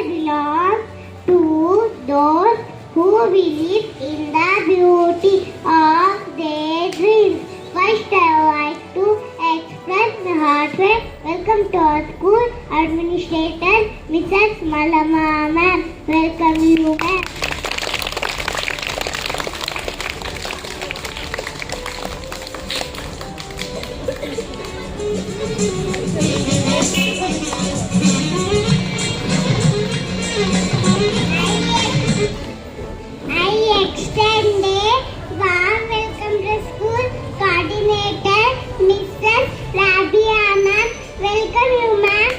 belong to those who believe in the beauty of their dreams. First, I would like to express my heartfelt welcome to our school administrator, Mrs. Malama ma'am. Welcome you, ma'am. I extend a warm welcome to school coordinator, Mrs. Rabia ma'am. Welcome you, ma'am.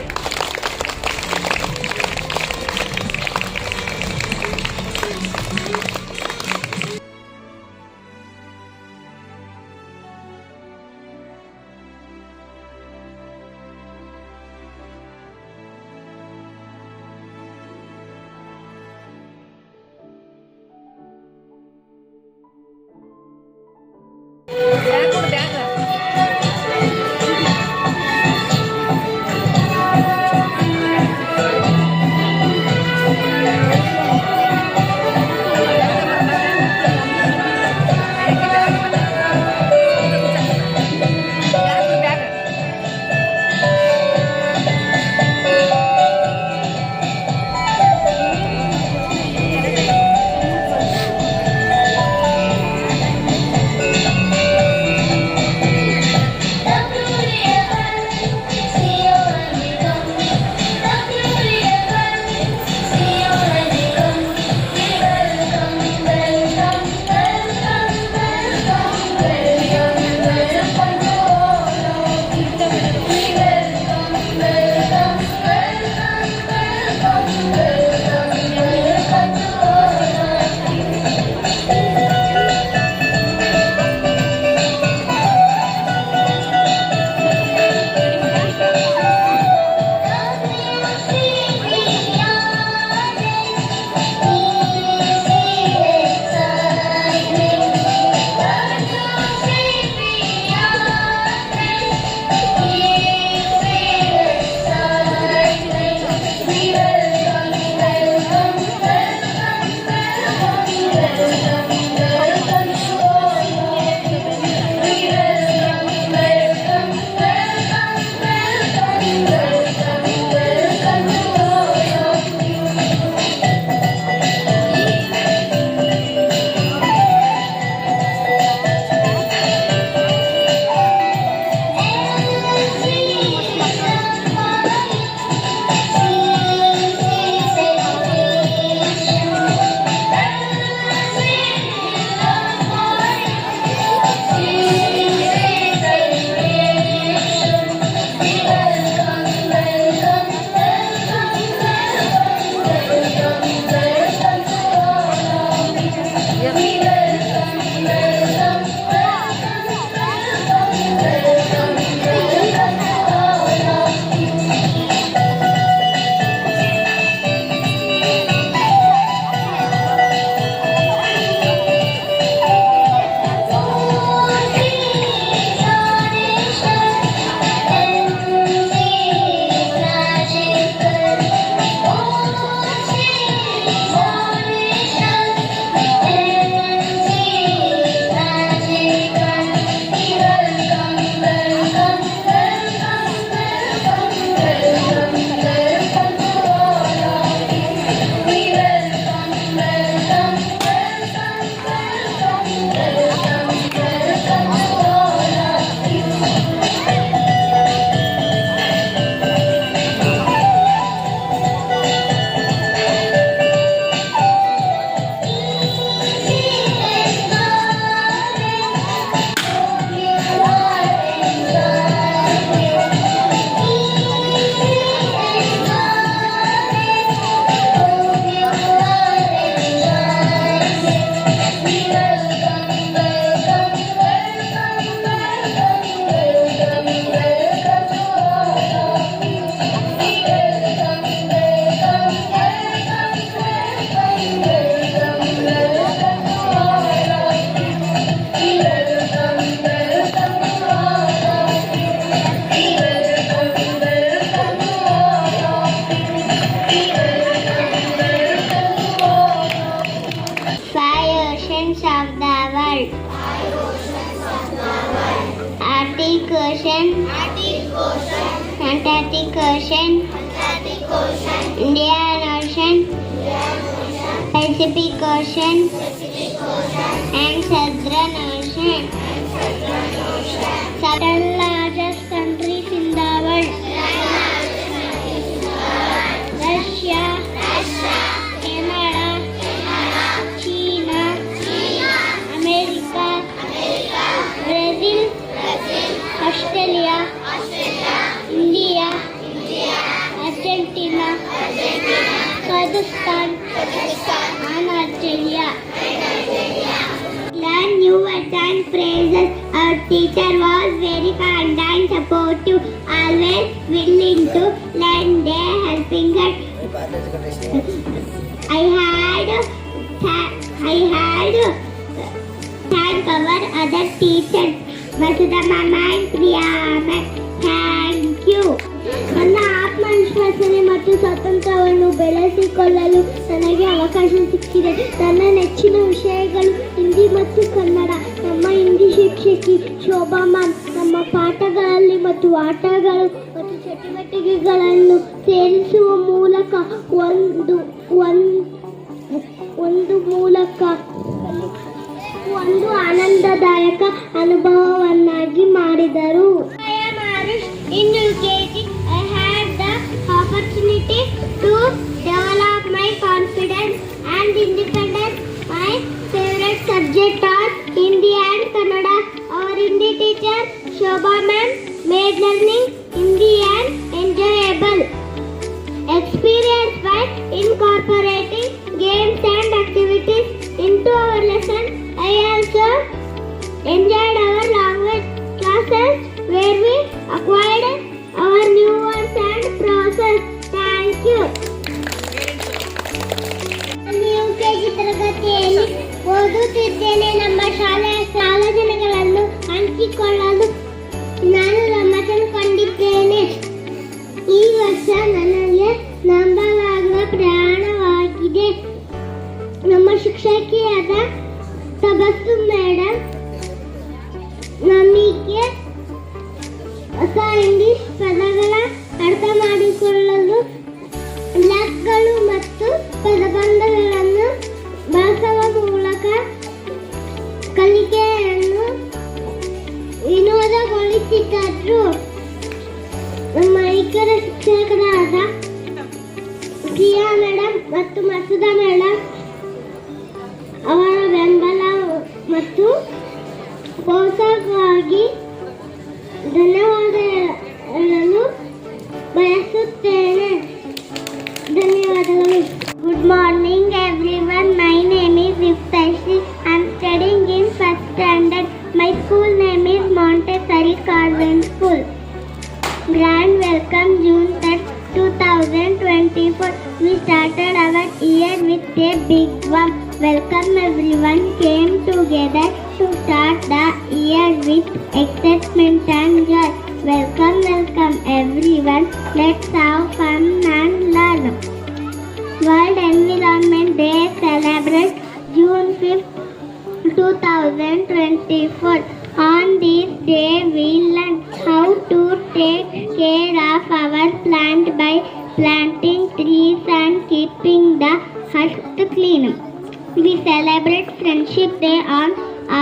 oceans of the world. Arctic Ocean, Antarctic Ocean, Indian Ocean, Pacific Ocean, and Southern Ocean. Seven largest countries in the world. Russia, Canada, China, America, Brazil, Australia, India, Argentina, Kazakhstan, and Algeria. Learn new words and phrases. Our teacher was very kind and supportive, always willing to lend a helping hand. I had thank our other teachers, Vasudha Mama and Priya Ma'am. Thank you. ನನ್ನ ಆತ್ಮವಿಶ್ವಾಸನೆ ಮತ್ತು ಸ್ವಾತಂತ್ರ್ಯವನ್ನು ಬೆಳೆಸಿಕೊಳ್ಳಲು ನನಗೆ ಅವಕಾಶ ಸಿಕ್ಕಿದೆ. ನನ್ನ ನೆಚ್ಚಿನ ವಿಷಯಗಳು ಹಿಂದಿ ಮತ್ತು ಕನ್ನಡ. ನಮ್ಮ ಹಿಂದಿ ಶಿಕ್ಷಕಿ ಶೋಭಾ ಮ್ಯಾಮ್ ನಮ್ಮ ಪಾಠಗಳಲ್ಲಿ ಮತ್ತು ಆಟಗಳು ಮತ್ತು ಚಟುವಟಿಕೆಗಳನ್ನು ಸೇರಿಸುವ ಮೂಲಕ ಒಂದು ಆನಂದದಾಯಕ ಅನುಭವವನ್ನಾಗಿ ಮಾಡಿದರು. In UKG, I had the opportunity to develop my confidence and independence. My favorite subject are Hindi and Kannada. Our Hindi teacher, Shobha Ma'am, made learning Hindi and enjoyable. Experience by incorporating games and activities into our lesson. I also enjoyed our language classes where we acquired our new words and process. Thank you. UKG ತರಗತಿಯಲ್ಲಿ ಓದುತ್ತಿದ್ದೇನೆ. ನಮ್ಮ ಶಾಲೆಯ ಸಾಧನೆಗಳನ್ನು ಹಂಚಿಕೊಳ್ಳಲು ನಾನು ಗಮನಿಸಿಕೊಂಡಿದ್ದೇನೆ. ಈ ವರ್ಷ ನನಗೆ ನಂಬಲಾಗುವ ಪ್ರಯಾಣವಾಗಿದೆ. ನಮ್ಮ ಶಿಕ್ಷಕಿಯಾದ ತಬಸ್ಸು ಮೇಡಮ್ ನಮಗೆ ಹೊಸ ಇಂಗ್ಲಿಷ್ ಪದಗಳ ಅರ್ಥ ಮಾಡಿಕೊಳ್ಳಲು ಲೆಕ್ಕಗಳು ಮತ್ತು ಪದಬಂಧಗಳನ್ನು ಬಳಸುವ ಮೂಲಕ ಕಲಿಕೆಯನ್ನು ವಿನೋದಗೊಳಿಸಿದರು. ನಮ್ಮ ಇತರ ಶಿಕ್ಷಕರಾದ ಪ್ರಿಯಾ ಮೇಡಮ್ ಮತ್ತು ಮಸುಧಾ ಮೇಡಮ್ ಅವರ ಬೆಂಬಲ ಮತ್ತು ಪ್ರೋತ್ಸಾಹಕ್ಕಾಗಿ ಧನ್ಯವಾದ ಹೇಳಲು ಬಯಸುತ್ತೇನೆ. ಧನ್ಯವಾದಗಳು. Good morning everyone. My name is Yuktashri. I am studying in first standard. My school name is Montessori Convent School. Grand welcome June 3rd, 2024. We started our year with a big one. Welcome everyone came together to start the year with excitement and joy. Welcome everyone. Let's have fun and learn. World Environment Day celebrates June 5th, 2024. On this day we learn how to take care of our plant by planting trees and keeping the earth clean. We celebrate Friendship Day on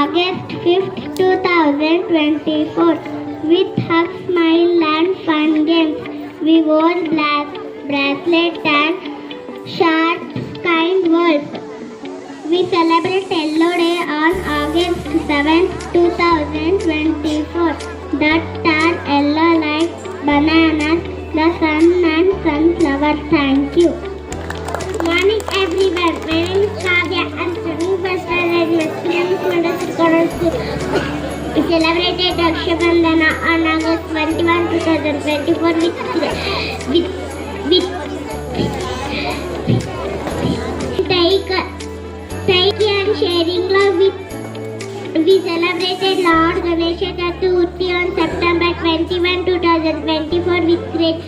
August 5th, 2024 with hugs, smile and fun games. We wore bracelets and sharp kind words. We celebrate Yellow Day on August 7th, 2024 that are yellow like bananas, the sun and sunflower. Thank you. Morning everyone. My name is Kavya. I am studying first standard in Montessori Convent School. We celebrated Raksha Bandhana on August 21, 2024 with Taiki and sharing love with. We celebrated Lord Ganesha Chaturthi on September 21, 2024 with great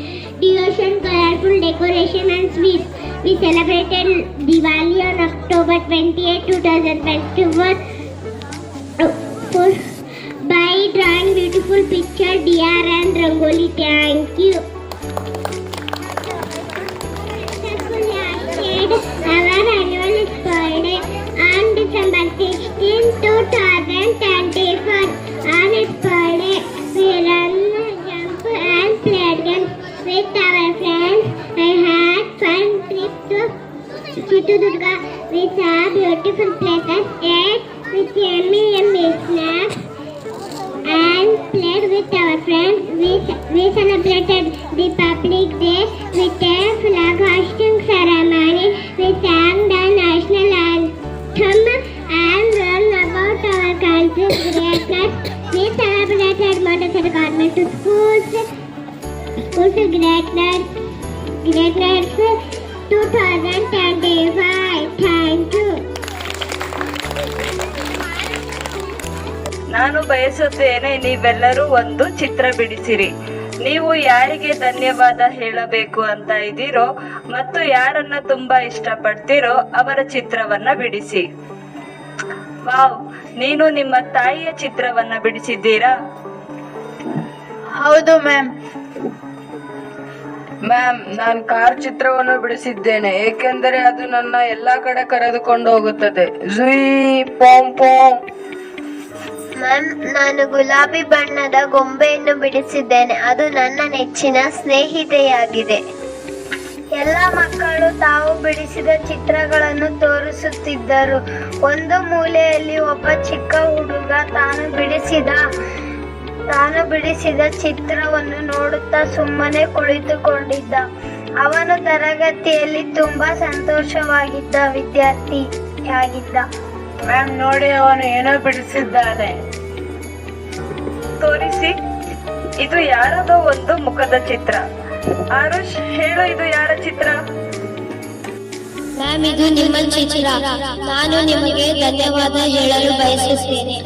devotion, colorful decoration and sweets. We celebrated Diwali on October 28, 2021 by drawing beautiful picture, DR and Rangoli. Thank you. Our annual birthday on December 16, 2024. On its birthday, we ran, jump and played games with our friends. I had fun trip to Chitradurga. We saw beautiful places, ate with yummy snacks and played with our friends. We celebrated Republic Day with a flag hosting ceremony. We sang the national anthem and learned about our country's greatness. We celebrated motorcycle government to schools greatness 2025. Thank you. ನಾನು ಬಯಸುತ್ತೇನೆ ನೀವೆಲ್ಲರೂ ಒಂದು ಚಿತ್ರ ಬಿಡಿಸಿರಿ. ನೀವು ಯಾರಿಗೆ ಧನ್ಯವಾದ ಹೇಳಬೇಕು ಅಂತ ಇದ್ದೀರೋ ಮತ್ತು ಯಾರನ್ನ ತುಂಬಾ ಇಷ್ಟಪಡ್ತೀರೋ ಅವರ ಚಿತ್ರವನ್ನ ಬಿಡಿಸಿ. ವಾವ್, ನೀನು ನಿಮ್ಮ ತಾಯಿಯ ಚಿತ್ರವನ್ನ ಬಿಡಿಸಿದ್ದೀರಾ? ಹೌದು ಮ್ಯಾಮ್. ನಾನು ಕಾರ್ ಚಿತ್ರವನ್ನು ಬಿಡಿಸಿದ್ದೇನೆ, ಏಕೆಂದರೆ ಅದು ನನ್ನ ಎಲ್ಲಾ ಕಡೆ ಕರೆದುಕೊಂಡು ಹೋಗುತ್ತದೆ. ಜುಯಿ ಪೋಮ್ ಪೋಮ್. ಮ್ಯಾಮ್, ನಾನು ಗುಲಾಬಿ ಬಣ್ಣದ ಗೊಂಬೆಯನ್ನು ಬಿಡಿಸಿದ್ದೇನೆ, ಅದು ನನ್ನ ನೆಚ್ಚಿನ ಸ್ನೇಹಿತೆಯಾಗಿದೆ. ಎಲ್ಲ ಮಕ್ಕಳು ತಾವು ಬಿಡಿಸಿದ ಚಿತ್ರಗಳನ್ನು ತೋರಿಸುತ್ತಿದ್ದರು. ಒಂದು ಮೂಲೆಯಲ್ಲಿ ಒಬ್ಬ ಚಿಕ್ಕ ಹುಡುಗ ತಾನು ಬಿಡಿಸಿದ ಚಿತ್ರವನ್ನು ನೋಡುತ್ತಾ ಸುಮ್ಮನೆ ಕುಳಿತುಕೊಂಡಿದ್ದ. ಅವನು ತರಗತಿಯಲ್ಲಿ ತುಂಬಾ ಸಂತೋಷವಾಗಿದ್ದ ವಿದ್ಯಾರ್ಥಿಯಾಗಿದ್ದ. ಮ್ಯಾಮ್ ನೋಡಿ, ಅವನು ಏನೋ ಬಿಡಿಸಿದ್ದಾನೆ. ತೋರಿಸಿ. ಇದು ಯಾರದೋ ಒಂದು ಮುಖದ ಚಿತ್ರ. ಆರುಷ್, ಹೇಳು, ಇದು ಯಾರ ಚಿತ್ರ? ಮ್ಯಾಮ್, ಇದು ನಿಮ್ಮ ಚಿತ್ರ. ನಾನು ನಿಮಗೆ ಧನ್ಯವಾದ ಹೇಳಲು ಬಯಸುತ್ತೇನೆ.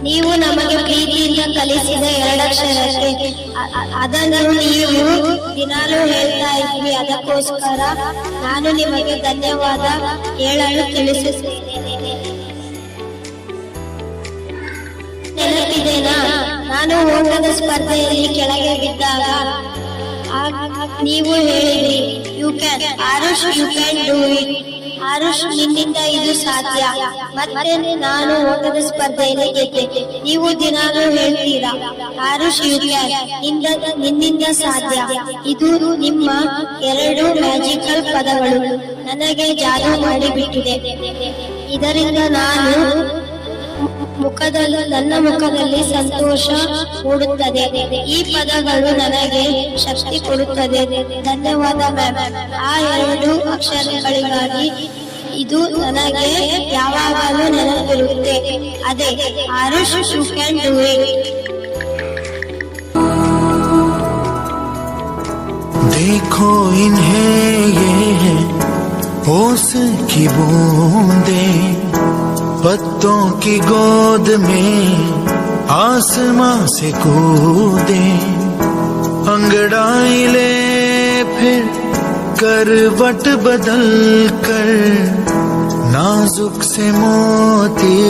ನೀವು ನಮಗೆ ಪ್ರೀತಿಯಿಂದ ಕಲಿಸಿದ 2 ಅಕ್ಷರಕ್ಕೆ ಅದನ್ನು ನೀವು ದಿನಾಲೂ ಹೇಳ್ತಾ ಇದ್ವಿ. ಅದಕ್ಕೋಸ್ಕರ ನಾನು ನಿಮಗೆ ಧನ್ಯವಾದ ಹೇಳಲು ತಿಳಿಸುತ್ತೇನೆ. ನೆನಪಿದೆನಾ? ನಾನು ಓಟದ ಸ್ಪರ್ಧೆಯಲ್ಲಿ ಕೆಳಗೆ ಬಿದ್ದಾಗ ನೀವು ಹೇಳಿದ್ರಿ, you can Arush, you can do it. Arush, ನಿನ್ನಿಂದ ಇದು ಸಾಧ್ಯ. ಮತ್ತೆ ನಾನು ಓಟದ ಸ್ಪರ್ಧೆಯಲ್ಲಿ ಗೆದ್ದೆ. ನೀವು ದಿನಾಲೂ ಹೇಳ್ತೀರಾ, ಆರುಷ್ ಯು ಕ್ಯಾನ್, ನಿನ್ನಿಂದ ಸಾಧ್ಯ. ಇದು ನಿಮ್ಮ 2 ಮ್ಯಾಜಿಕಲ್ ಪದಗಳು ನನಗೆ ಜಾದು ಮಾಡಿಬಿಟ್ಟಿದೆ. ಇದರಿಂದ ನನ್ನ ಮುಖದಲ್ಲಿ ಸಂತೋಷ ಮೂಡುತ್ತದೆ. ಈ ಪದಗಳು ನನಗೆ ಶಕ್ತಿ ಕೊಡುತ್ತದೆ. ಧನ್ಯವಾದ ಮ್ಯಾಮ್. ಆ 2 ಅಕ್ಷರಗಳಿಗಾಗಿ ಇದು ನನಗೆ ಯಾವಾಗಲೂ ನೆನಪಿರುತ್ತೆ. ಅದೇ Arush, you can do it. देखो इन्हें ये है ओस की बूंदें, पत्तों की गोद में आसमां से कूदे, अंगड़ाई ले फिर करवट बदल कर, नाजुक से मोती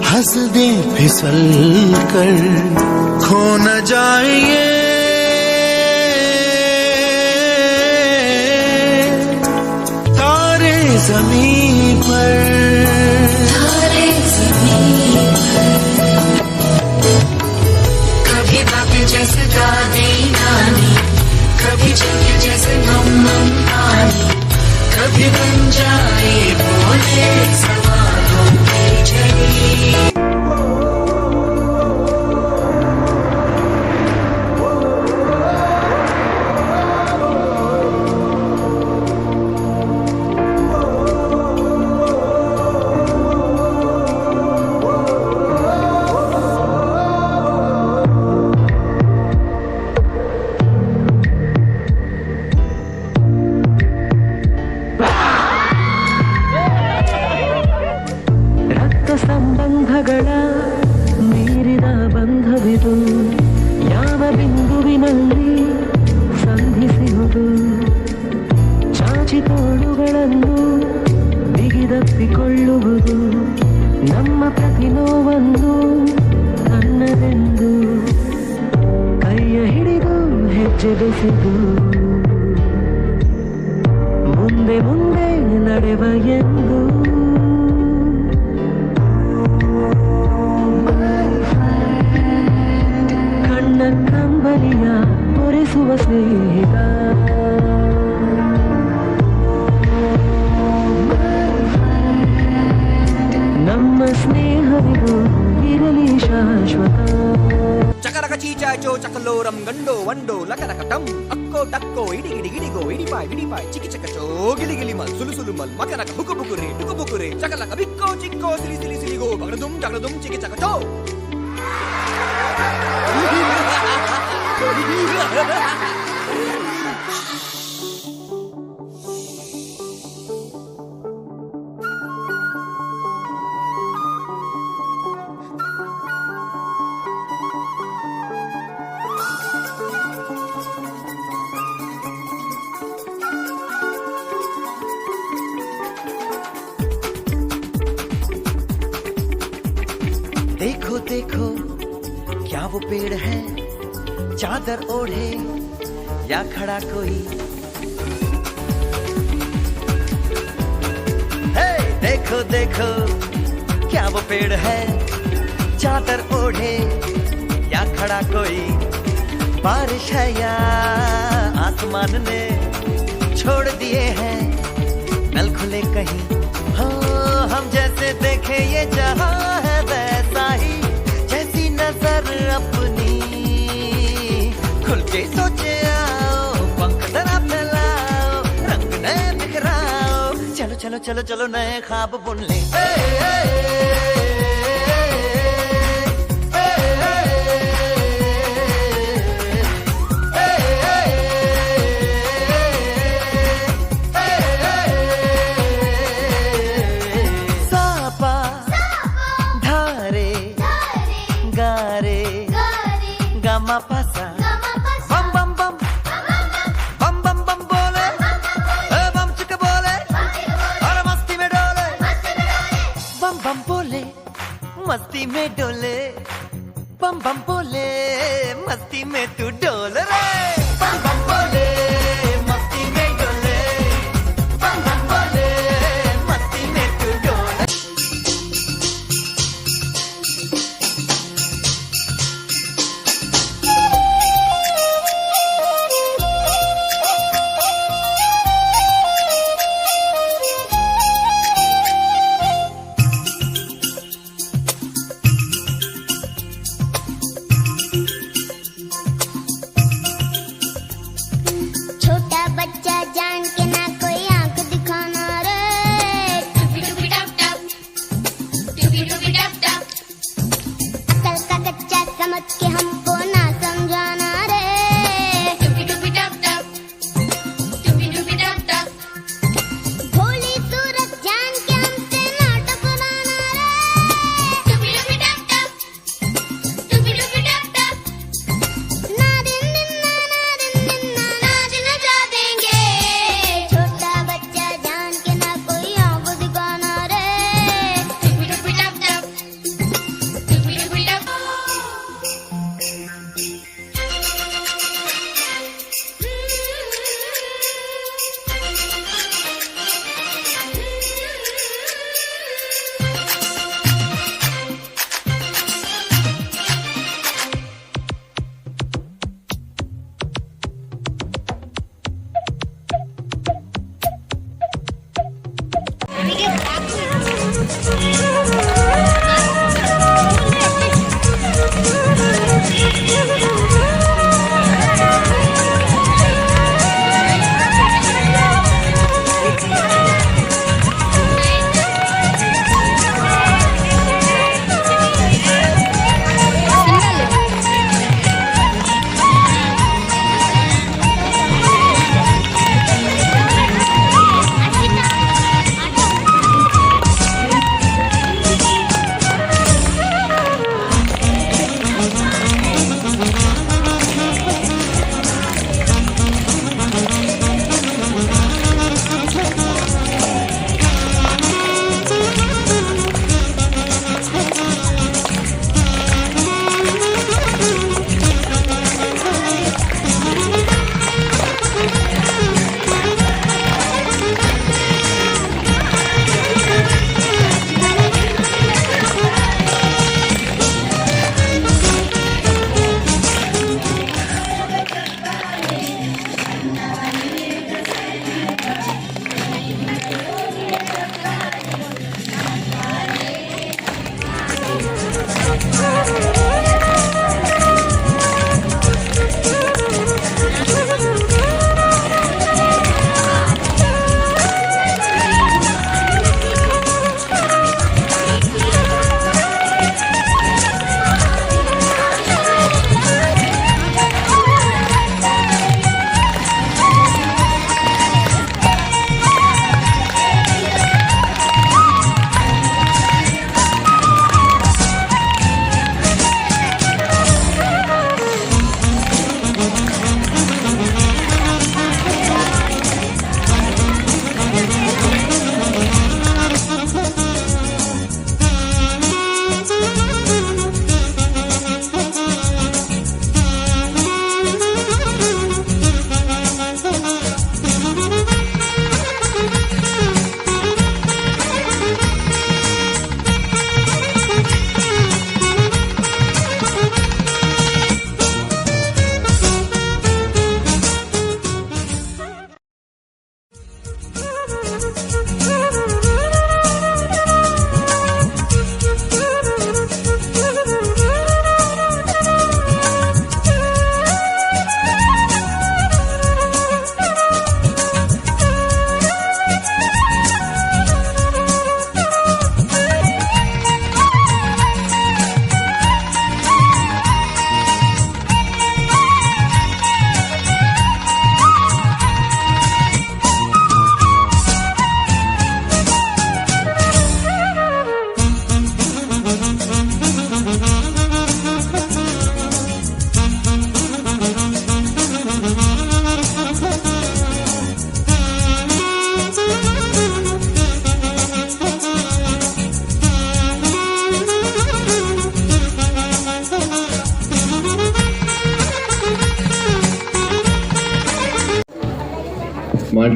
हंस दे फिसल कर, खो न जाए तारे जमीन पर, कभी बात जैसे दादी नानी, कभी चलके जैसे मम्मा पानी, कभी बन जाए बोले सवालों की झड़ी. ಕಣ್ತಪ್ಪಿಕೊಳ್ಳುವುದು ನಮ್ಮ ಪ್ರತಿ ನೋವನ್ನು ನನ್ನದೆಂದು ಕೈಯ ಹಿಡಿದು ಹೆಜ್ಜೆ ಬೆಸೆದು ಮುಂದೆ ಮುಂದೆ ನಡೆವ ಎಂದು ಕಣ್ಣ ಕಂಬನಿಯ ಒರೆಸುವ ಸ್ನೇಹಿತ ನಮ್ಮ ಸ್ನೇಹವಿದು ಇರಲಿ ಶಾಶ್ವತ ಚಕರಕ ಚೀಚಾಚೋ ಚಕಲೋರಂ ಗಂಡೋ ವಂಡೋ ಲಕಲಕಟಂ ಅಕ್ಕೋ ಡಕ್ಕೋ ಇಡಿ ಗಿಡಿ ಗಿಡಿಗೋ ಇಡಿಪಾಯ್ ಚಿಕಿ ಚಕಚೋ ಗಿಲಿ ಗಿಲಿ ಮಲ್ ಸುಲು ಸುಲು ಮಲ್ ಮಕನಕ ಹುಕು ಬುಕುರೆ ಚಕಲಕ ಬಿಕ್ಕೋ ಚಿಕ್ಕೋ ಸಿಲಿ ಸಿಲಿ ಸಿಲಿಗೋ ಬಗಡದುಂ ಚಿಕಿ ಚಕಚೋ देखो देखो क्या वो पेड़ है चादर ओढ़े या खड़ा कोई हे देखो देखो क्या वो पेड़ है चादर ओढ़े या खड़ा कोई बारिश है या आसमान ने छोड़ दिए हैं नल खुले कहीं हाँ हम जैसे देखे ये जहां है वैसा ही जैसी नजर अपनी खुल के सोचे आओ पंख जरा फैलाओ रंग नए बिखराओ चलो चलो चलो चलो नए ख्वाब बुन ले Pasa bam bam bam bam bam bam bole bam chika bole aur masti mein dole bam bam bole masti mein dole bam bam bole masti mein tu dole re bam bam bole masti mein dole bam bam bole masti mein tu dole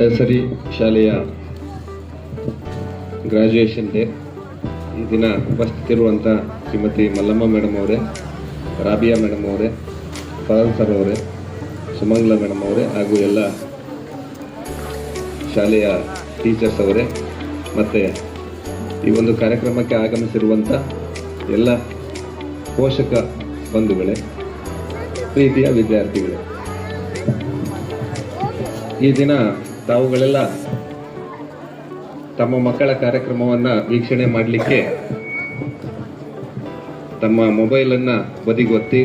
ಮಾಂಡೇಸರಿ ಶಾಲೆಯ graduation day. ಈ ದಿನ ಉಪಸ್ಥಿತಿರುವಂಥ Shrimati Mallamma madam ಅವರೇ, Rabia madam ಅವರೇ, ಫರನ್ sir ಅವರೇ, Sumangla madam ಅವರೇ ಹಾಗೂ ಎಲ್ಲ ಶಾಲೆಯ ಟೀಚರ್ಸ್ ಅವರೇ, ಮತ್ತು ಈ ಒಂದು ಕಾರ್ಯಕ್ರಮಕ್ಕೆ ಆಗಮಿಸಿರುವಂಥ ಎಲ್ಲ ಪೋಷಕ ಬಂಧುಗಳೇ, ಪ್ರೀತಿಯ ವಿದ್ಯಾರ್ಥಿಗಳೇ, ಈ ದಿನ ತಾವುಗಳೆಲ್ಲ ತಮ್ಮ ಮಕ್ಕಳ ಕಾರ್ಯಕ್ರಮವನ್ನು ವೀಕ್ಷಣೆ ಮಾಡಲಿಕ್ಕೆ ತಮ್ಮ ಮೊಬೈಲನ್ನು ಬದಿಗೊತ್ತಿ,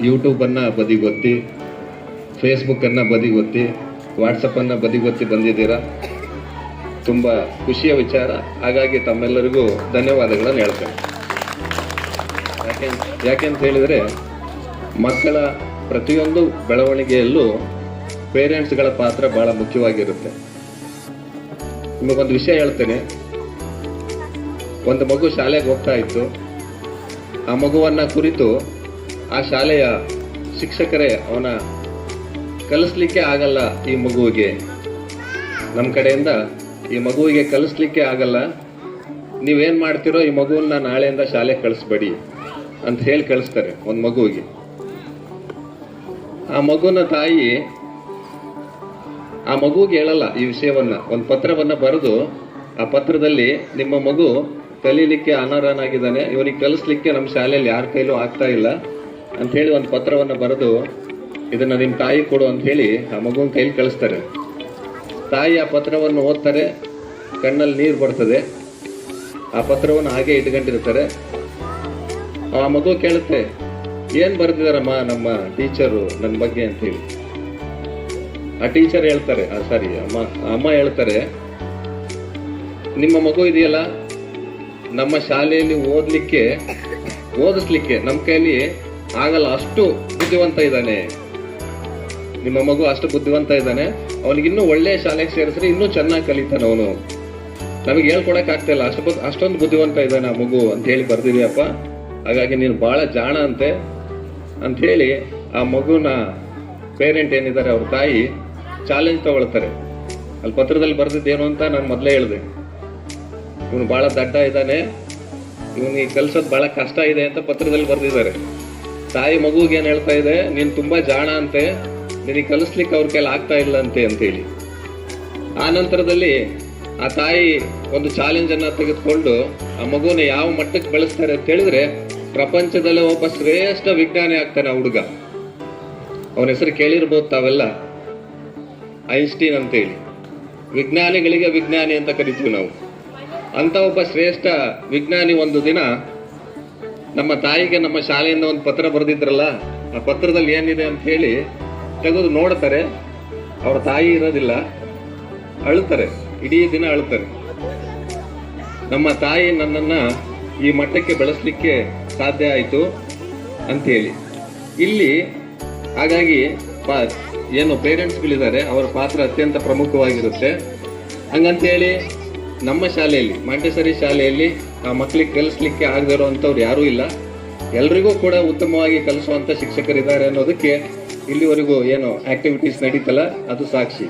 ಯೂಟ್ಯೂಬನ್ನು ಬದಿಗೊತ್ತಿ, ಫೇಸ್ಬುಕ್ಕನ್ನು ಬದಿಗೊತ್ತಿ, ವಾಟ್ಸಪ್ಪನ್ನು ಬದಿಗೊತ್ತಿ ಬಂದಿದ್ದೀರಾ. ತುಂಬ ಖುಷಿಯ ವಿಚಾರ. ಹಾಗಾಗಿ ತಮ್ಮೆಲ್ಲರಿಗೂ ಧನ್ಯವಾದಗಳನ್ನು ಹೇಳ್ತೇನೆ. ಯಾಕೆಂತ ಹೇಳಿದರೆ, ಮಕ್ಕಳ ಪ್ರತಿಯೊಂದು ಬೆಳವಣಿಗೆಯಲ್ಲೂ ಪೇರೆಂಟ್ಸ್ಗಳ ಪಾತ್ರ ಬಹಳ ಮುಖ್ಯವಾಗಿರುತ್ತೆ. ನಿಮಗೊಂದು ವಿಷಯ ಹೇಳ್ತೇನೆ. ಒಂದು ಮಗು ಶಾಲೆಗೆ ಹೋಗ್ತಾ ಇತ್ತು. ಆ ಮಗುವನ್ನ ಕುರಿತು ಆ ಶಾಲೆಯ ಶಿಕ್ಷಕರೇ ಅವನ ಕಲಿಸ್ಲಿಕ್ಕೆ ಆಗಲ್ಲ, ಈ ಮಗುವಿಗೆ ನಮ್ಮ ಕಡೆಯಿಂದ ಈ ಮಗುವಿಗೆ ಕಲಿಸ್ಲಿಕ್ಕೆ ಆಗಲ್ಲ, ನೀವೇನು ಮಾಡ್ತಿರೋ ಈ ಮಗುವನ್ನ ನಾಳೆಯಿಂದ ಶಾಲೆಗೆ ಕಳಿಸ್ಬೇಡಿ ಅಂತ ಹೇಳಿ ಕಳಿಸ್ತಾರೆ ಒಂದು ಮಗುವಿಗೆ. ಆ ಮಗುವಿನ ತಾಯಿ ಆ ಮಗುವಿಗೆ ಹೇಳಲ್ಲ ಈ ವಿಷಯವನ್ನ. ಒಂದು ಪತ್ರವನ್ನ ಬರೆದು, ಆ ಪತ್ರದಲ್ಲಿ ನಿಮ್ಮ ಮಗು ಕಲೀಲಿಕ್ಕೆ ಅನರ್ಹನಾಗಿದ್ದಾನೆ, ಇವನಿಗೆ ಕಲಿಸ್ಲಿಕ್ಕೆ ನಮ್ಮ ಶಾಲೆಯಲ್ಲಿ ಯಾರ ಕೈಲೂ ಆಗ್ತಾ ಇಲ್ಲ ಅಂತ ಹೇಳಿ ಒಂದು ಪತ್ರವನ್ನ ಬರೆದು, ಇದನ್ನ ನಿಮ್ಮ ತಾಯಿ ಕೊಡು ಅಂತ ಹೇಳಿ ಆ ಮಗುವಿನ ಕೈಲಿ ಕಳಿಸ್ತಾರೆ. ತಾಯಿ ಆ ಪತ್ರವನ್ನು ಓದ್ತಾರೆ, ಕಣ್ಣಲ್ಲಿ ನೀರು ಬರ್ತದೆ. ಆ ಪತ್ರವನ್ನು ಹಾಗೆ ಇಟ್ಕೊಂಡಿರ್ತಾರೆ. ಆ ಮಗು ಕೇಳುತ್ತೆ, ಏನ್ ಬರ್ದಿದಾರಮ್ಮ ನಮ್ಮ ಟೀಚರು ನನ್ನ ಬಗ್ಗೆ ಅಂತ ಹೇಳಿ. ಆ ಟೀಚರ್ ಹೇಳ್ತಾರೆ, ಸಾರಿ ಅಮ್ಮ ಹೇಳ್ತಾರೆ, ನಿಮ್ಮ ಮಗು ಇದೆಯಲ್ಲ, ನಮ್ಮ ಶಾಲೆಯಲ್ಲಿ ಓದಿಸ್ಲಿಕ್ಕೆ ನಮ್ಮ ಕೈಲಿ ಆಗಲ್ಲ, ಅಷ್ಟು ಬುದ್ಧಿವಂತ ಇದ್ದಾನೆ. ನಿಮ್ಮ ಮಗು ಅಷ್ಟು ಬುದ್ಧಿವಂತ ಇದ್ದಾನೆ, ಅವನಿಗಿನ್ನೂ ಒಳ್ಳೆ ಶಾಲೆಗೆ ಸೇರಿಸ್ರಿ, ಇನ್ನೂ ಚೆನ್ನಾಗಿ ಕಲಿತಾನೆ ಅವನು, ನಮಗೆ ಹೇಳ್ಕೊಡಕ್ ಆಗ್ತಾ ಇಲ್ಲ, ಅಷ್ಟೊಂದು ಬುದ್ಧಿವಂತ ಇದ್ದಾನೆ ಆ ಮಗು ಅಂತ ಹೇಳಿ ಬರ್ದಿದೀಯಪ್ಪ. ಹಾಗಾಗಿ ನೀನು ಬಹಳ ಜಾಣ ಅಂತೆ ಅಂತ ಹೇಳಿ ಆ ಮಗುನ ಪೇರೆಂಟ್ ಏನಿದ್ದಾರೆ ಅವ್ರ ತಾಯಿ ಚಾಲೆಂಜ್ ತಗೊಳ್ತಾರೆ. ಅಲ್ಲಿ ಪತ್ರದಲ್ಲಿ ಬರ್ದಿದ್ದೇನು ಅಂತ ನಾನು ಮೊದಲೇ ಹೇಳಿದೆ, ಇವನು ಬಹಳ ದಡ್ಡ ಇದ್ದಾನೆ, ಇವನಿಗೆ ಕಲ್ಸೋದು ಬಹಳ ಕಷ್ಟ ಇದೆ ಅಂತ ಪತ್ರದಲ್ಲಿ ಬರ್ದಿದ್ದಾರೆ. ತಾಯಿ ಮಗುಗೆ ಏನ್ ಹೇಳ್ತಾ ಇದೆ, ನೀನು ತುಂಬಾ ಜಾಣ ಅಂತೆ, ನಿನಗೆ ಕಲಿಸ್ಲಿಕ್ಕೆ ಅವ್ರ ಕೈಲಿ ಆಗ್ತಾ ಇಲ್ಲ ಅಂತೆ ಅಂತೇಳಿ. ಆ ನಂತರದಲ್ಲಿ ಆ ತಾಯಿ ಒಂದು ಚಾಲೆಂಜ್ ಅನ್ನ ತೆಗೆದುಕೊಂಡು ಆ ಮಗುನ ಯಾವ ಮಟ್ಟಕ್ಕೆ ಬೆಳೆಸ್ತಾರೆ ಅಂತ ಹೇಳಿದ್ರೆ, ಪ್ರಪಂಚದಲ್ಲೇ ಒಬ್ಬ ಶ್ರೇಷ್ಠ ವಿಜ್ಞಾನಿ ಆಗ್ತಾನೆ ಆ ಹುಡುಗ. ಅವನ ಹೆಸರು ಕೇಳಿರ್ಬೋದು ತಾವೆಲ್ಲ, ಐನ್ಸ್ಟೀನ್ ಅಂತೇಳಿ. ವಿಜ್ಞಾನಿಗಳಿಗೆ ವಿಜ್ಞಾನಿ ಅಂತ ಕರಿತೀವಿ ನಾವು. ಅಂತ ಒಬ್ಬ ಶ್ರೇಷ್ಠ ವಿಜ್ಞಾನಿ ಒಂದು ದಿನ ನಮ್ಮ ತಾಯಿಗೆ ನಮ್ಮ ಶಾಲೆಯಿಂದ ಒಂದು ಪತ್ರ ಬರೆದಿದ್ರಲ್ಲ, ಆ ಪತ್ರದಲ್ಲಿ ಏನಿದೆ ಅಂತ ಹೇಳಿ ತೆಗೆದು ನೋಡ್ತಾರೆ. ಅವ್ರ ತಾಯಿ ಇರೋದಿಲ್ಲ, ಅಳ್ತಾರೆ, ಇಡೀ ದಿನ ಅಳ್ತಾರೆ. ನಮ್ಮ ತಾಯಿ ನನ್ನನ್ನ ಈ ಮಟ್ಟಕ್ಕೆ ಬೆಳೆಸಲಿಕ್ಕೆ ಸಾಧ್ಯ ಆಯಿತು ಅಂತೇಳಿ. ಇಲ್ಲಿ ಹಾಗಾಗಿ ಏನು ಪೇರೆಂಟ್ಸ್ಗಳಿದ್ದಾರೆ, ಅವರ ಪಾತ್ರ ಅತ್ಯಂತ ಪ್ರಮುಖವಾಗಿರುತ್ತೆ. ಹಂಗಂತೇಳಿ ನಮ್ಮ ಶಾಲೆಯಲ್ಲಿ, ಮಾಂಟೆಸರಿ ಶಾಲೆಯಲ್ಲಿ ಆ ಮಕ್ಕಳಿಗೆ ಕಲಿಸ್ಲಿಕ್ಕೆ ಆಗದಿರೋ ಅಂಥವ್ರು ಯಾರೂ ಇಲ್ಲ. ಎಲ್ರಿಗೂ ಕೂಡ ಉತ್ತಮವಾಗಿ ಕಲಿಸುವಂಥ ಶಿಕ್ಷಕರಿದ್ದಾರೆ ಅನ್ನೋದಕ್ಕೆ ಇಲ್ಲಿವರೆಗೂ ಏನು ಆಕ್ಟಿವಿಟೀಸ್ ನಡೀತಲ್ಲ ಅದು ಸಾಕ್ಷಿ.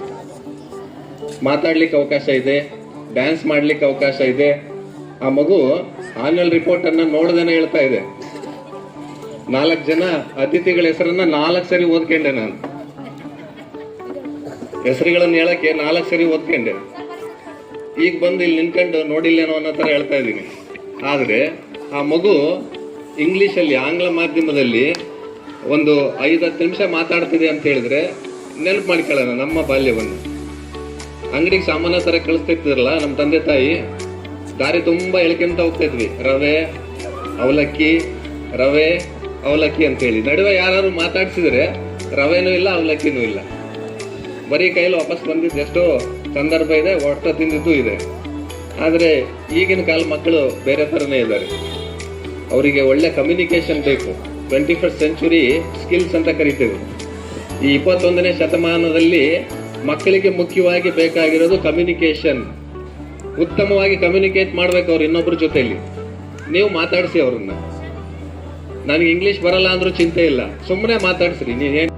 ಮಾತಾಡ್ಲಿಕ್ಕೆ ಅವಕಾಶ ಇದೆ, ಡ್ಯಾನ್ಸ್ ಮಾಡ್ಲಿಕ್ಕೆ ಅವಕಾಶ ಇದೆ. ಆ ಮಗು ಆನ್ಯುವಲ್ ರಿಪೋರ್ಟ್ ಅನ್ನ ನೋಡ್ದೇನೆ ಹೇಳ್ತಾ ಇದೆ. 4 ಜನ ಅತಿಥಿಗಳ ಹೆಸರನ್ನ 4 ಸರಿ ಓದ್ಕೊಂಡೆ ನಾನು. ಹೆಸರುಗಳನ್ನ ಹೇಳಕ್ಕೆ 4 ಸರಿ ಓದ್ಕೊಂಡೆ. ಈಗ ಬಂದು ಇಲ್ಲಿ ನಿಂತ್ಕೊಂಡು ನೋಡಿಲ್ಲೇನೋ ಅನ್ನೋ ತರ ಹೇಳ್ತಾ ಇದ್ದೀನಿ. ಆದ್ರೆ ಆ ಮಗು ಇಂಗ್ಲಿಷಲ್ಲಿ, ಆಂಗ್ಲ ಮಾಧ್ಯಮದಲ್ಲಿ ಒಂದು 5-10 ನಿಮಿಷ ಮಾತಾಡ್ತಿದೆ ಅಂತ ಹೇಳಿದ್ರೆ ನೆನಪು ಮಾಡ್ಕೊಳ್ಳೋಣ ನಮ್ಮ ಬಾಲ್ಯವನ್ನು. ಅಂಗಡಿಗೆ ಸಾಮಾನ್ಯ ತರ ಕಳಿಸ್ತಿದ್ರಲ್ಲ ನಮ್ಮ ತಂದೆ ತಾಯಿ, ದಾರಿ ತುಂಬಾ ಎಳ್ಕೊಂತ ಹೋಗ್ತಾ ಇದ್ವಿ. ರವೆ ಅವಲಕ್ಕಿ ಅಂತೇಳಿ. ನಡುವೆ ಯಾರು ಮಾತಾಡ್ಸಿದ್ರೆ ರವೆನೂ ಇಲ್ಲ, ಅವಲಕ್ಕಿನೂ ಇಲ್ಲ, ಬರೀ ಕೈಲಿ ವಾಪಸ್ ಬಂದಿದ್ದು ಎಷ್ಟೋ ಸಂದರ್ಭ ಇದೆ, ಒಟ್ಟು ತಿಂದಿದ್ದು ಇದೆ. ಆದರೆ ಈಗಿನ ಕಾಲ ಮಕ್ಕಳು ಬೇರೆ ಥರನೇ ಇದ್ದಾರೆ. ಅವರಿಗೆ ಒಳ್ಳೆ ಕಮ್ಯುನಿಕೇಶನ್ ಬೇಕು. 21st ಸೆಂಚುರಿ ಸ್ಕಿಲ್ಸ್ ಅಂತ ಕರಿತೇವೆ. ಈ 21ನೇ ಶತಮಾನದಲ್ಲಿ ಮಕ್ಕಳಿಗೆ ಮುಖ್ಯವಾಗಿ ಬೇಕಾಗಿರೋದು ಕಮ್ಯುನಿಕೇಶನ್. ಉತ್ತಮವಾಗಿ ಕಮ್ಯುನಿಕೇಟ್ ಮಾಡ್ಬೇಕು ಅವ್ರು ಇನ್ನೊಬ್ಬರ ಜೊತೆಯಲ್ಲಿ. ನೀವು ಮಾತಾಡಿಸಿ ಅವ್ರನ್ನ. ನನಗೆ ಇಂಗ್ಲಿಷ್ ಬರಲ್ಲ ಅಂದ್ರೂ ಚಿಂತೆ ಇಲ್ಲ, ಸುಮ್ಮನೆ ಮಾತಾಡ್ಸ್ರಿ. ನೀವೇನು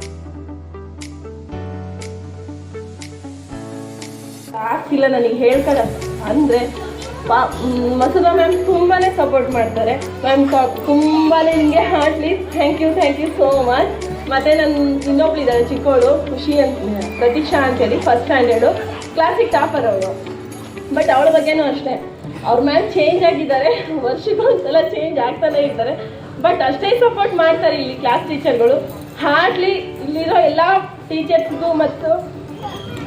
ಮಾತಿಲ್ಲ ನನಗೆ ಹೇಳ್ಕೊಳ್ಳ ಅಂದರೆ ಮಸೂದಾ ಮ್ಯಾಮ್ ತುಂಬಾ ಸಪೋರ್ಟ್ ಮಾಡ್ತಾರೆ. ಮ್ಯಾಮ್ ತುಂಬಾ ನಿಮಗೆ heartly thank you so much. ಮತ್ತು ನನ್ನ ಇನ್ನೊಬ್ಳಿದ್ದಾಳೆ ಚಿಕ್ಕವಳು ಖುಷಿ ಅಂತ, ಪ್ರತೀಕ್ಷಾ ಅಂತೇಳಿ, ಫಸ್ಟ್ ಸ್ಟ್ಯಾಂಡರ್ಡು, ಕ್ಲಾಸಿಗೆ ಟಾಪರ್ ಅವರು. ಬಟ್ ಅವಳ ಬಗ್ಗೆನೂ ಅಷ್ಟೇ, ಅವ್ರ ಮ್ಯಾಮ್ ಚೇಂಜ್ ಆಗಿದ್ದಾರೆ, ವರ್ಷಕ್ಕೊಂದ್ಸಲ ಚೇಂಜ್ ಆಗ್ತಾನೆ ಇರ್ತಾರೆ. ಬಟ್ ಅಷ್ಟೇ ಸಪೋರ್ಟ್ ಮಾಡ್ತಾರೆ ಇಲ್ಲಿ ಕ್ಲಾಸ್ ಟೀಚರ್ಗಳು. ಹಾರ್ಟ್ಲಿ ಇಲ್ಲಿರೋ ಎಲ್ಲ ಟೀಚರ್ಸ್ಗೂ ಮತ್ತು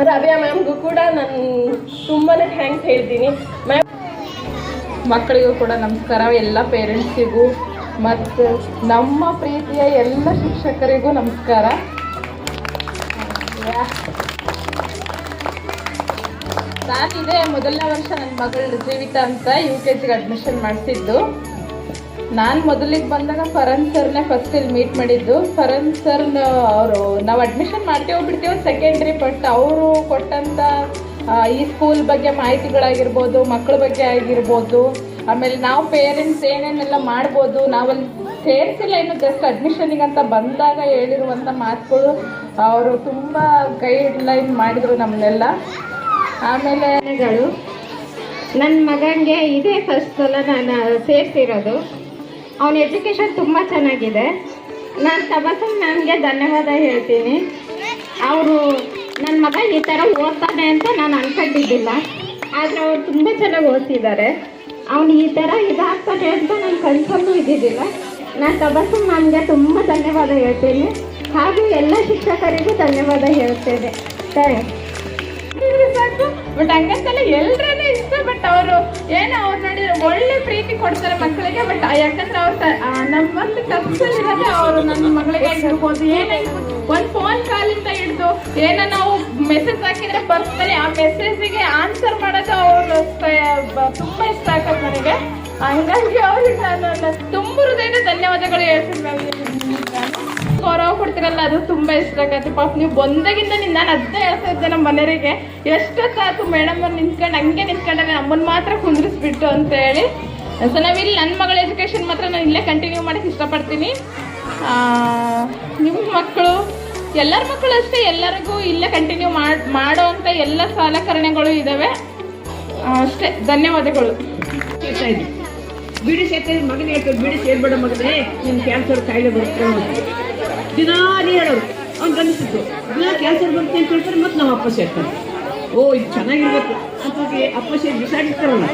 ರವ್ಯಾ ಮ್ಯಾಮ್ಗೂ ಕೂಡ ನಾನು ತುಂಬಾ ಥ್ಯಾಂಕ್ಸ್ ಹೇಳ್ತೀನಿ. ಮ್ಯಾಮ್ ಮಕ್ಕಳಿಗೂ ಕೂಡ ನಮಸ್ಕಾರ, ಎಲ್ಲ ಪೇರೆಂಟ್ಸಿಗೂ ಮತ್ತು ನಮ್ಮ ಪ್ರೀತಿಯ ಎಲ್ಲ ಶಿಕ್ಷಕರಿಗೂ ನಮಸ್ಕಾರ. ನಾನಿದೆ ಮೊದಲನೇ ವರ್ಷ ನನ್ನ ಮಗಳು ಜೀವಿತ ಅಂತ UKG ಅಡ್ಮಿಷನ್ ಮಾಡಿಸಿದ್ದು. ನಾನು ಮೊದಲಿಗೆ ಬಂದಾಗ ಫರನ್ ಸರ್ನೇ ಫಸ್ಟ್ ಇಲ್ಲಿ ಮೀಟ್ ಮಾಡಿದ್ದು. ಫರನ್ ಸರ್ ಅವರು ನಾವು ಅಡ್ಮಿಷನ್ ಮಾಡ್ತೀವೋ ಬಿಡ್ತೀವೋ ಸೆಕೆಂಡ್ರಿ, ಬಟ್ ಅವರು ಕೊಟ್ಟಂಥ ಈ ಸ್ಕೂಲ್ ಬಗ್ಗೆ ಮಾಹಿತಿಗಳಾಗಿರ್ಬೋದು, ಮಕ್ಕಳ ಬಗ್ಗೆ ಆಗಿರ್ಬೋದು, ಆಮೇಲೆ ನಾವು ಪೇರೆಂಟ್ಸ್ ಏನೇನೆಲ್ಲ ಮಾಡ್ಬೋದು, ನಾವಲ್ಲಿ ಸೇರಿಸಿಲ್ಲ ಇನ್ನು ಜಸ್ಟ್ ಅಡ್ಮಿಷನಿಗೆ ಅಂತ ಬಂದಾಗ ಹೇಳಿರುವಂಥ ಮಾತುಗಳು ಅವರು ತುಂಬ ಗೈಡ್ಲೈನ್ ಮಾಡಿದರು ನಮ್ಮನ್ನೆಲ್ಲ. ಆಮೇಲೆ ನನ್ನ ಮಗನಿಗೆ ಇದೇ ಫಸ್ಟ್ ಸಲ ನಾನು ಸೇರಿಸಿರೋದು. ಅವನ ಎಜುಕೇಷನ್ ತುಂಬ ಚೆನ್ನಾಗಿದೆ. ನಾನು ತಬಸಮ್ ಮ್ಯಾಮ್ಗೆ ಧನ್ಯವಾದ ಹೇಳ್ತೀನಿ. ಅವರು ನನ್ನ ಮಗ ಈ ಥರ ಓದ್ತಾನೆ ಅಂತ ನಾನು ಅಂದ್ಕೊಂಡಿದ್ದಿಲ್ಲ, ಆದರೆ ಅವ್ರು ತುಂಬ ಚೆನ್ನಾಗಿ ಓದ್ತಿದ್ದಾರೆ. ಅವನು ಈ ಥರ ಇದಾಗ್ತಾನೆ ಅಂತ ನಾನು ಕನ್ಸಲ್ಲೂ ಇದ್ದಿದ್ದಿಲ್ಲ. ನಾನು ತಬಸಮ್ ಮ್ಯಾಮ್ಗೆ ತುಂಬ ಧನ್ಯವಾದ ಹೇಳ್ತೀನಿ, ಹಾಗೂ ಎಲ್ಲ ಶಿಕ್ಷಕರಿಗೂ ಧನ್ಯವಾದ ಹೇಳ್ತೇನೆ. ಥ್ಯಾಂಕ್ಸ್. ಸಾಕು, ಬಟ್ ಹಂಗಂತೆಲ್ಲ ಎಲ್ಲರೇ ಇಷ್ಟ. ಬಟ್ ಅವರು ಏನೋ ಅವ್ರು ನೋಡಿ ಒಳ್ಳೆ ಪ್ರೀತಿ ಕೊಡ್ತಾರೆ ಮಕ್ಕಳಿಗೆ. ಬಟ್ ಯಾಕಂದ್ರೆ ಅವ್ರು ನಮ್ಮೊಂದು ಕಷ್ಟದಲ್ಲಿರೋದೇ ಅವರು ನನ್ನ ಮಗಳಿಗೆ ಇರ್ಬೋದು, ಏನಾಗಿರ್ಬೋದು, ಒಂದು ಫೋನ್ ಕಾಲಿಂದ ಹಿಡಿದು ಏನೋ ನಾವು ಮೆಸೇಜ್ ಹಾಕಿದ್ರೆ ಬರ್ತಾರೆ, ಆ ಮೆಸೇಜಿಗೆ ಆನ್ಸರ್ ಮಾಡೋದು ಅವರು ತುಂಬ ಇಷ್ಟ ಆಗೋದು ನನಗೆ. ಹಂಗಾಗಿ ಅವ್ರಿಗೆ ನಾನು ತುಂಬ ಹೃದಯದ ಧನ್ಯವಾದಗಳು ಹೇಳ್ತೀನಿ ಮ್ಯಾಮ್. ಗೌರವ ಕೊಡ್ತೀರಲ್ಲ ಅದು ತುಂಬ ಇಷ್ಟ ಆಗತ್ತೆ. ಪಾಪ ನೀವು ಬಂದಾಗಿಂದ ನಾನು ಅದನ್ನೇ ಹೇಳ್ತಾ ಇದ್ದೆ ನಮ್ಮ ಮನೆಯವರಿಗೆ, ಎಷ್ಟೊತ್ತಾಯ್ತು ಮೇಡಮ್ ಅವ್ರು ನಿಂತ್ಕೊಂಡು ಹಂಗೆ ನಿಂತ್ಕೊಂಡ್ರೆ ನಮ್ಮನ್ನು ಮಾತ್ರ ಕುಂದ್ರಿಸ್ಬಿಟ್ಟು ಅಂತ ಹೇಳಿ. ಸೊ ನಾವಿಲ್ಲಿ ನನ್ನ ಮಗಳ ಎಜುಕೇಷನ್ ಮಾತ್ರ ನಾನು ಇಲ್ಲೇ ಕಂಟಿನ್ಯೂ ಮಾಡೋಕ್ಕೆ ಇಷ್ಟಪಡ್ತೀನಿ. ನಿಮ್ಮ ಮಕ್ಕಳು, ಎಲ್ಲರ ಮಕ್ಕಳು ಅಷ್ಟೇ, ಎಲ್ಲರಿಗೂ ಇಲ್ಲೇ ಕಂಟಿನ್ಯೂ ಮಾಡೋ ಅಂಥ ಎಲ್ಲ ಸಲಕರಣೆಗಳು ಇದ್ದಾವೆ ಅಷ್ಟೇ. ಧನ್ಯವಾದಗಳು. ಬಿಡಿ ಸೇರ್ತಾರೆ ಮಗನಿಗೆ ಹೇಳ್ತಾರೆ, ಬಿಡಿ ಸೇರ್ಬೇಡ ಮಗನೇ, ನಿನ್ನ ಕ್ಯಾನ್ಸರ್ ಕಾಯಿಲೆ ಬರುತ್ತೆ ದಿನಾನೇ ಹೇಳೋರು. ಅವ್ನು ಗಮನಿಸಿದ್ದು ದಿನ ಕ್ಯಾನ್ಸರ್ ಬರುತ್ತೆ ಅಂತ ಹೇಳ್ತಾರೆ, ಮತ್ತು ನಾವು ಅಪ್ಪ ಸೇರ್ತಾರೆ. ಓ ಇದು ಚೆನ್ನಾಗಿರ್ಬೇಕು ಅಂತ ಹೋಗಿ ಅಪ್ಪ ಸೇರಿ ಬಿಸಾಡಿರ್ತಾರಲ್ಲ,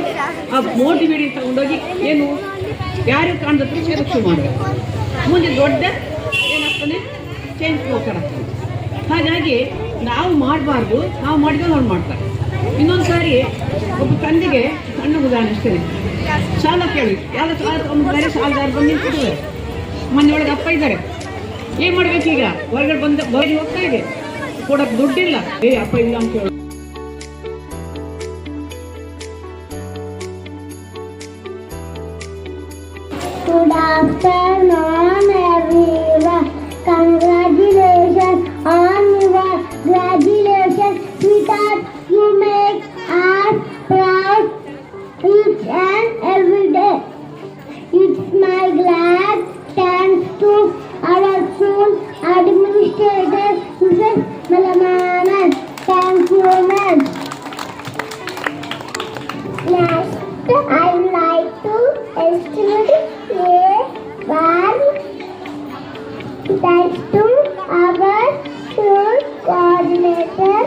ಆ ಮೋಟಿವೇಟ್ ತಗೊಂಡೋಗಿ ಏನು ಯಾರು ಕಾಣ್ದತ್ರ ಸೇರಕ್ಷೆ ಮಾಡಬೇಕು. ಮುಂದೆ ದೊಡ್ಡ ಏನಾಗ್ತಾನೆ ಚೇಂಜ್ ಹೋಗ್ತಾರಾಗ್ತದೆ. ಹಾಗಾಗಿ ನಾವು ಮಾಡಬಾರ್ದು, ನಾವು ಮಾಡಿದ್ರೆ ಅವ್ರು ಮಾಡ್ತಾರೆ. ಇನ್ನೊಂದು ಸಾರಿ ಒಬ್ಬ ತಂದೆಗೆ ಸಣ್ಣ ಉದಾಹರಣೆ ಅಷ್ಟೇ, ಸಾಲ ಕೇಳಿ ಯಾವ ಸಾಲ ತೊಗೊಂಡ್ಬಾರೆ, ಸಾಲದಾರ ಬಂದು ನಿಂತಿದ್ದಾರೆ, ಮನೆಯೊಳಗೆ ಅಪ್ಪ ಇದ್ದಾರೆ, ಏನು ಮಾಡ್ಬೇಕೀಗ? ಹೊರಗಡೆ ಹೊರಗೆ ಹೋಗ್ತಾ ಇದೆ, ಕೊಡಕ್ಕೆ ದುಡ್ಡಿಲ್ಲ, ಅಪ್ಪ ಇಲ್ಲ ಅಂತ ಹೇಳಿ. Good afternoon everyone. Congratulations on your graduation, sweetheart. You make us proud each and every day. It's my glad thanks to our school administrator, Mrs. Malamanan. Thank you, ma'am. Next, I'd like to estimate one. Thanks to our school coordinator,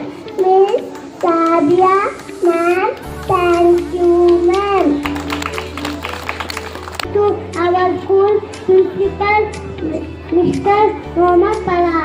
Miss Sabia, ma'am. Thank you, ma'am. To our school principal, Mr. Roma Pala.